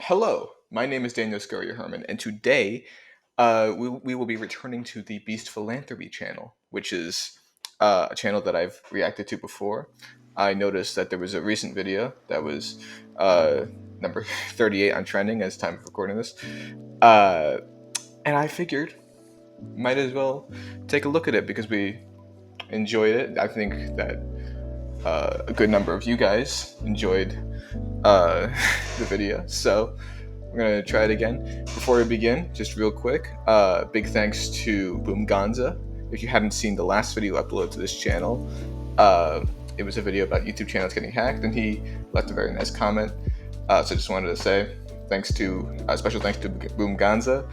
Hello, my name is Daniel Scuria-Herman, and today we will be returning to the Beast Philanthropy channel, which is a channel that I've reacted to before. I noticed that there was a recent video that was number 38 on trending as time of recording this, and I figured might as well take a look at it because we enjoyed it. I think that a good number of you guys enjoyed the video, so we're gonna try it again. Before we begin, just real quick, big thanks to Boomganza. If you haven't seen the last video uploaded to this channel, it was a video about YouTube channels getting hacked, and he left a very nice comment. So just wanted to say special thanks to Boomganza.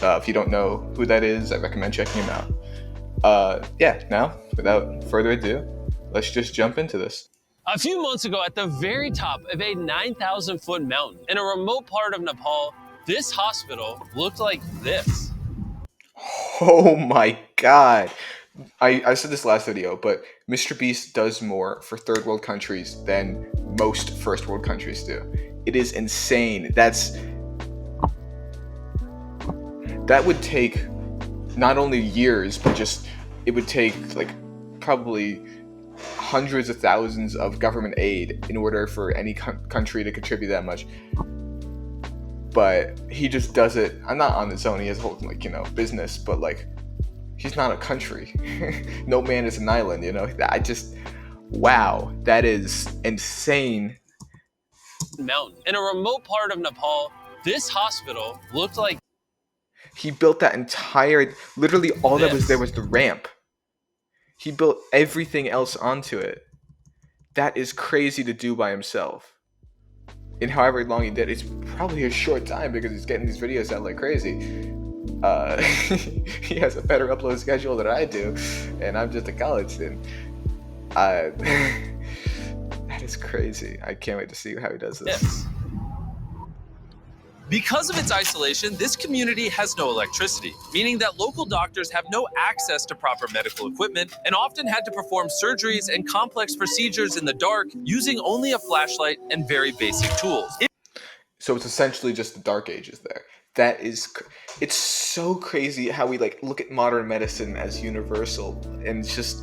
If you don't know who that is, I recommend checking him out. Yeah, now without further ado, let's just jump into this. A few months ago, at the very top of a 9,000-foot mountain in a remote part of Nepal, this hospital looked like this. Oh my god. I said this last video, but MrBeast does more for third world countries than most first world countries do. It is insane. That would take not only years, but just it would take like probably hundreds of thousands of government aid in order for any country to contribute that much. But he just does it. I'm not on his own. He has a whole business, but he's not a country. No man is an island. Wow, that is insane. Mountain in a remote part of Nepal, this hospital looked like. He built that entire. Literally, all that was there was the ramp. He built everything else onto it. That is crazy to do by himself. In however long he did, it's probably a short time because he's getting these videos out like crazy. He has a better upload schedule than I do, and I'm just a college student. That is crazy. I can't wait to see how he does this. Yes. Because of its isolation, this community has no electricity, meaning that local doctors have no access to proper medical equipment and often had to perform surgeries and complex procedures in the dark using only a flashlight and very basic tools. So it's essentially just the Dark Ages there. It's so crazy how we look at modern medicine as universal, and it's just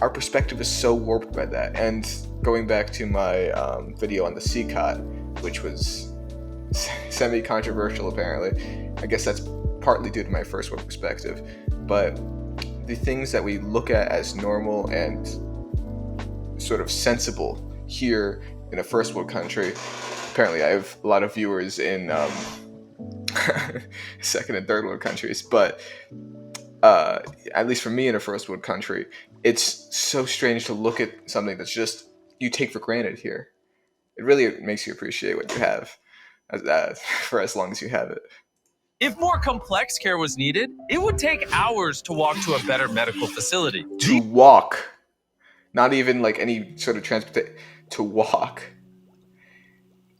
our perspective is so warped by that. And going back to my video on the CCOT, which was semi-controversial apparently. I guess that's partly due to my first world perspective, but the things that we look at as normal and sort of sensible here in a first world country, apparently I have a lot of viewers in second and third world countries, but at least for me in a first world country, it's so strange to look at something that's just you take for granted here. It really makes you appreciate what you have for as long as you have it. If more complex care was needed, it would take hours to walk to a better medical facility. To walk. Not even any sort of transportation. To walk.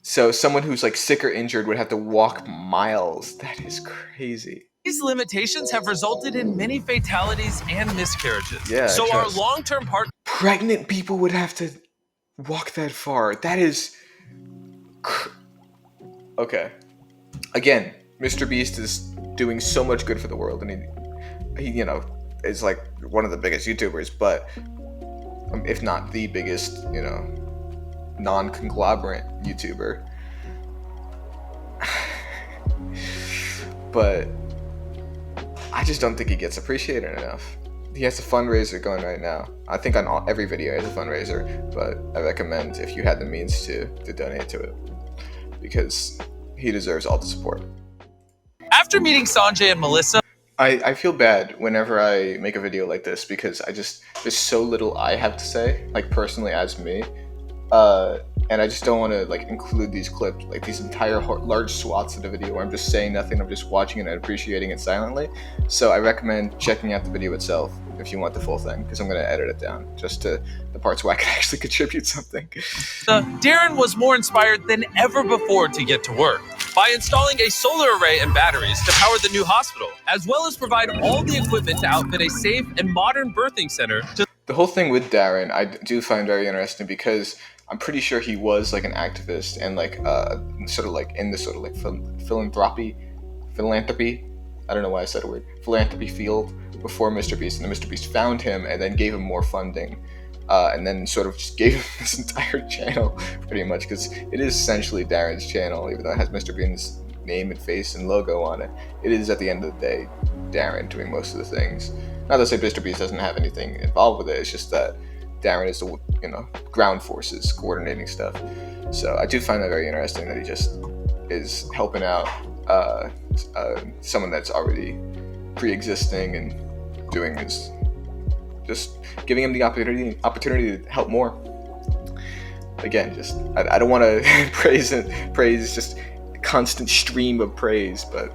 So someone who's sick or injured would have to walk miles. That is crazy. These limitations have resulted in many fatalities and miscarriages. Yeah. So our long-term pregnant people would have to walk that far. That is okay. Again, MrBeast is doing so much good for the world, and he is one of the biggest YouTubers, but if not the biggest, non-conglomerate YouTuber. But I just don't think he gets appreciated enough. He has a fundraiser going right now. I think on every video he has a fundraiser, but I recommend if you had the means to donate to it, because he deserves all the support. After meeting Sanjay and Melissa, I feel bad whenever I make a video like this because there's so little I have to say, personally as me, and I just don't want to include these clips, these entire large swaths of the video where I'm just saying nothing, I'm just watching it and appreciating it silently. So I recommend checking out the video itself if you want the full thing, because I'm going to edit it down just to the parts where I can actually contribute something. Darren was more inspired than ever before to get to work by installing a solar array and batteries to power the new hospital, as well as provide all the equipment to outfit a safe and modern birthing center. the whole thing with Darren, I do find very interesting because I'm pretty sure he was like an activist and like sort of like in the sort of like philanthropy. I don't know why I said a word. Philanthropy field before MrBeast, and then MrBeast found him and then gave him more funding, and then sort of just gave him this entire channel pretty much because it is essentially Darren's channel, even though it has MrBeast's name and face and logo on it. It is at the end of the day Darren doing most of the things. Not to say MrBeast doesn't have anything involved with it. It's just that Darren is the ground forces coordinating stuff. So I do find that very interesting that he just is helping out someone that's already pre-existing and doing his, just giving him the opportunity to help more. Again, just I don't want to praise just constant stream of praise, but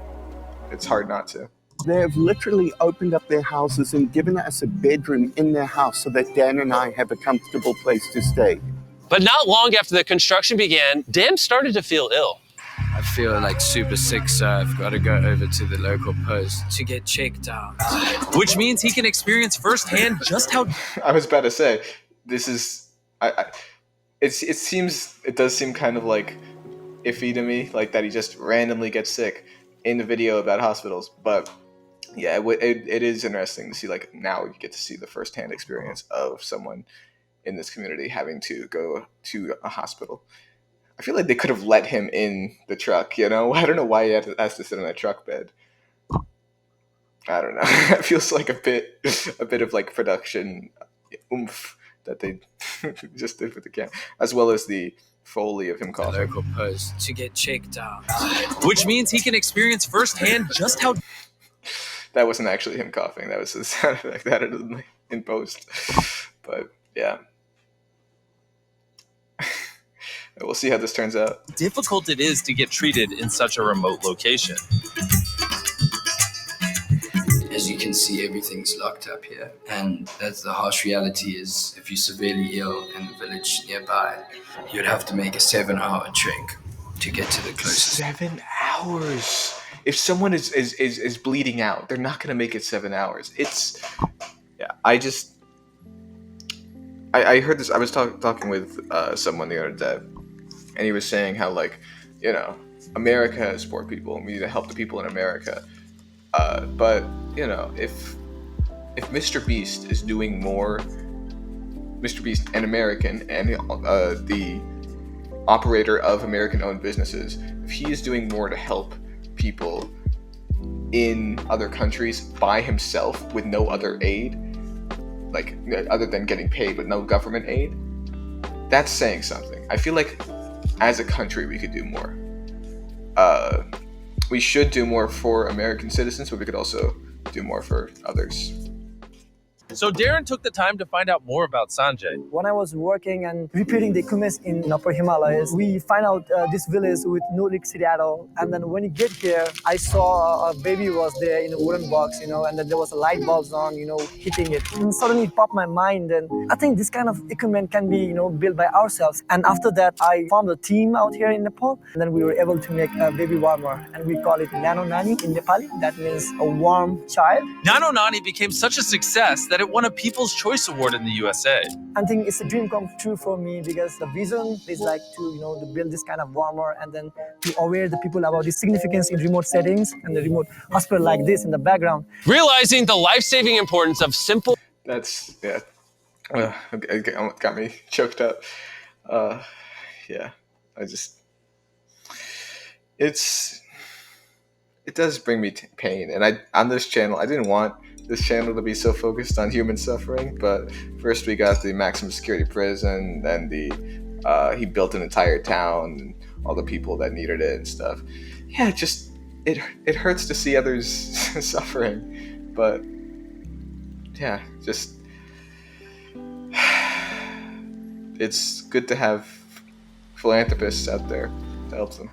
it's hard not to. They've literally opened up their houses and given us a bedroom in their house so that Dan and I have a comfortable place to stay. But not long after the construction began, Dan started to feel ill. I feel like super sick, so I've got to go over to the local post to get checked out. Which means he can experience firsthand just how... I was about to say, this is... it does seem kind of like iffy to me, like that he just randomly gets sick in the video about hospitals, but yeah, it is interesting to see, like, now you get to see the firsthand experience of someone in this community having to go to a hospital. I feel like they could have let him in the truck, I don't know why he has to sit on a truck bed. I don't know. It feels like a bit of like production oomph that they just did with the camera, as well as the Foley of him coughing. The local post to get checked out. Which means he can experience firsthand just how... That wasn't actually him coughing. That was the sound effect that in post. But yeah. We'll see how this turns out. difficult it is to get treated in such a remote location. As you can see, everything's locked up here. And that's the harsh reality is if you're severely ill in the village nearby, you'd have to make a 7-hour trek to get to the closest. 7 hours. If someone is bleeding out, they're not going to make it 7 hours. I heard this. I was talking with someone the other day, and he was saying how, like, America has poor people, and we need to help the people in America. But if MrBeast is doing more, MrBeast, an American, and the operator of American-owned businesses, if he is doing more to help people in other countries by himself with no other aid, like other than getting paid with no government aid, that's saying something. I feel like as a country we could do more. We should do more for American citizens, but we could also do more for others. So Darren took the time to find out more about Sanjay. When I was working and repairing the equipment in Upper Himalayas, we find out this village with no electricity at all. And then when you get here, I saw a baby was there in a wooden box, and then there was a light bulbs on, hitting it. And suddenly it popped my mind, and I think this kind of equipment can be, built by ourselves. And after that, I formed a team out here in Nepal, and then we were able to make a baby warmer, and we call it Nani in Nepali. That means a warm child. Nani became such a success that it won a People's Choice Award in the USA. I think it's a dream come true for me because the vision is like to build this kind of warmer and then to aware the people about the significance in remote settings and the remote hospital like this in the background. Realizing the life-saving importance of simple... That's, yeah. It got me choked up. Yeah. It does bring me pain. And on this channel, I didn't want this channel to be so focused on human suffering, but first we got the maximum security prison, then he built an entire town, and all the people that needed it and stuff. Yeah, it hurts to see others suffering, but yeah, it's good to have philanthropists out there to help them.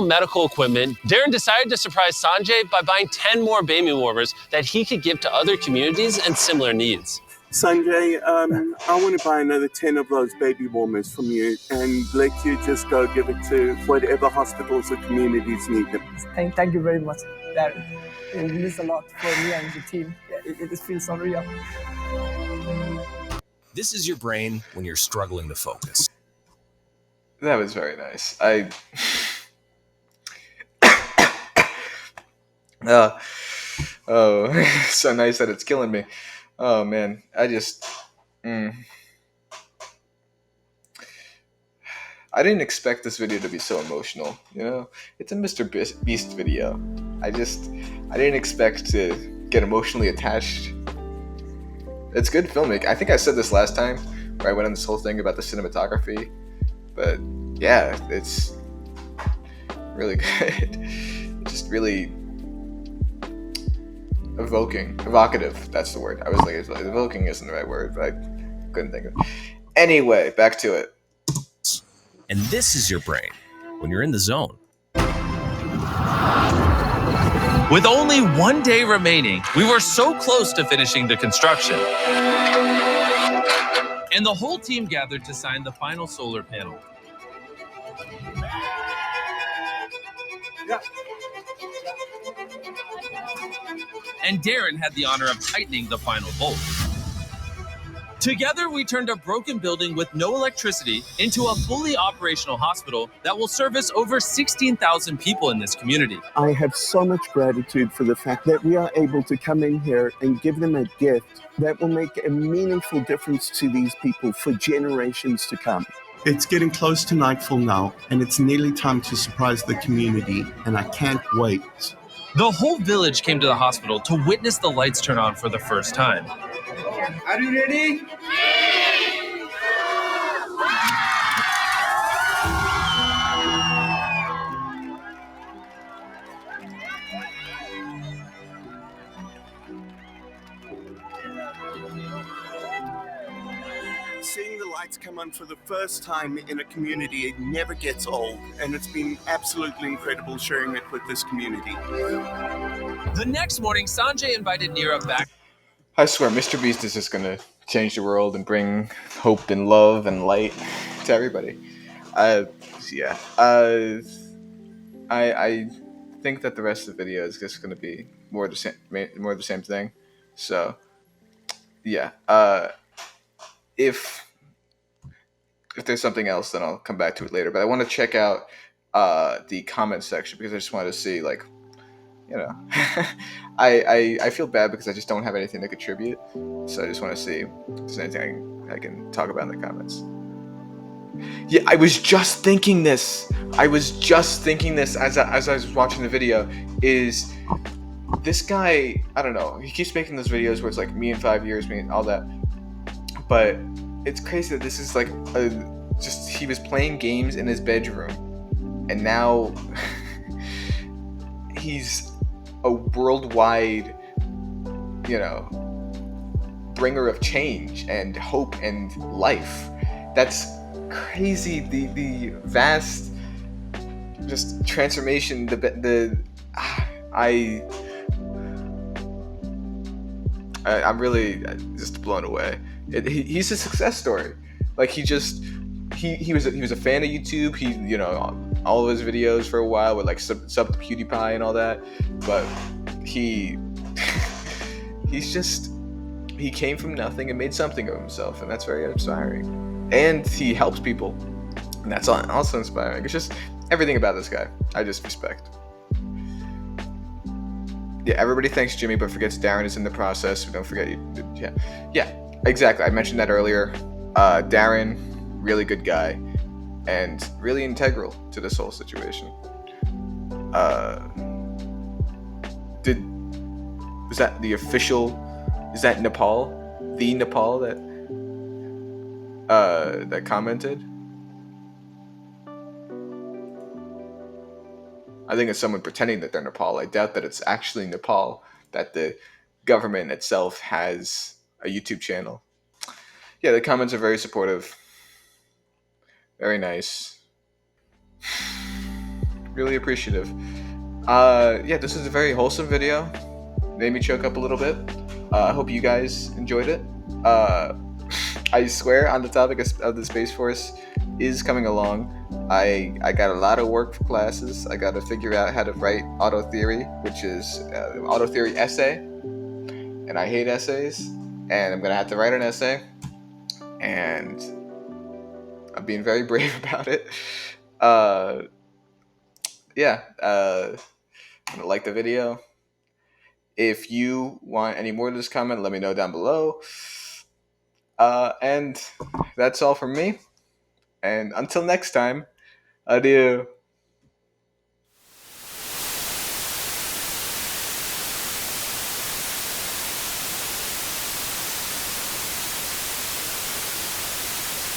Medical equipment, Darren decided to surprise Sanjay by buying 10 more baby warmers that he could give to other communities and similar needs. Sanjay, I want to buy another 10 of those baby warmers from you and let you just go give it to whatever hospitals or communities need them. Thank you very much, Darren. It means a lot for me and the team. It feels so real. This is your brain when you're struggling to focus. That was very nice. Oh, so nice that it's killing me. Oh man, I didn't expect this video to be so emotional. You know, it's a MrBeast video. I didn't expect to get emotionally attached. It's good filmmaking. I think I said this last time, where I went on this whole thing about the cinematography, but yeah, it's really good. It's just really evocative. That's the word. I was like, evoking isn't the right word, but I couldn't think of it. Anyway, back to it. And this is your brain when you're in the zone. With only 1 day remaining, we were so close to finishing the construction. And the whole team gathered to sign the final solar panel. And Darren had the honor of tightening the final bolt. Together, we turned a broken building with no electricity into a fully operational hospital that will service over 16,000 people in this community. I have so much gratitude for the fact that we are able to come in here and give them a gift that will make a meaningful difference to these people for generations to come. It's getting close to nightfall now, and it's nearly time to surprise the community, and I can't wait. The whole village came to the hospital to witness the lights turn on for the first time. Are you ready? Seeing the lights come on for the first time in a community, it never gets old, and it's been absolutely incredible sharing it with this community. The next morning, Sanjay invited Neera back. I swear, MrBeast is just gonna change the world and bring hope and love and light to everybody. I think that the rest of the video is just gonna be more of the same thing. So, yeah. If there's something else, then I'll come back to it later. But I want to check out the comment section because I just wanted to see, like, you know, I feel bad because I just don't have anything to contribute. So I just want to see if there's anything I can talk about in the comments. Yeah, I was just thinking this. As I was watching the video. Is this guy? I don't know. He keeps making those videos where it's like me in 5 years, me and all that. But it's crazy that this is like he was playing games in his bedroom, and now he's a worldwide, you know, bringer of change and hope and life. That's crazy. The vast just transformation. I'm really just blown away. He's a success story. Like he was a fan of YouTube. He, you know, all of his videos for a while were like sub to PewDiePie and all that. But he came from nothing and made something of himself, and that's very inspiring. And he helps people, and that's also inspiring. It's just everything about this guy I just respect. Yeah, everybody thanks Jimmy, but forgets Darren is in the process. Don't forget you. Yeah, exactly. I mentioned that earlier. Darren, really good guy, and really integral to this whole situation. Is that the official? Is that Nepal? The Nepal that commented? I think it's someone pretending that they're Nepal. I doubt that it's actually Nepal, that the government itself has a YouTube channel. Yeah, the comments are very supportive. Very nice. Really appreciative. Yeah, this is a very wholesome video. Made me choke up a little bit. I hope you guys enjoyed it. I swear, on the topic of the Space Force is coming along. I got a lot of work for classes. I got to figure out how to write auto theory, which is auto theory essay, and I hate essays. And I'm gonna have to write an essay, and I'm being very brave about it. Uh, yeah, I'm gonna like the video. If you want any more of this comment, let me know down below. And that's all from me. And until next time, adieu.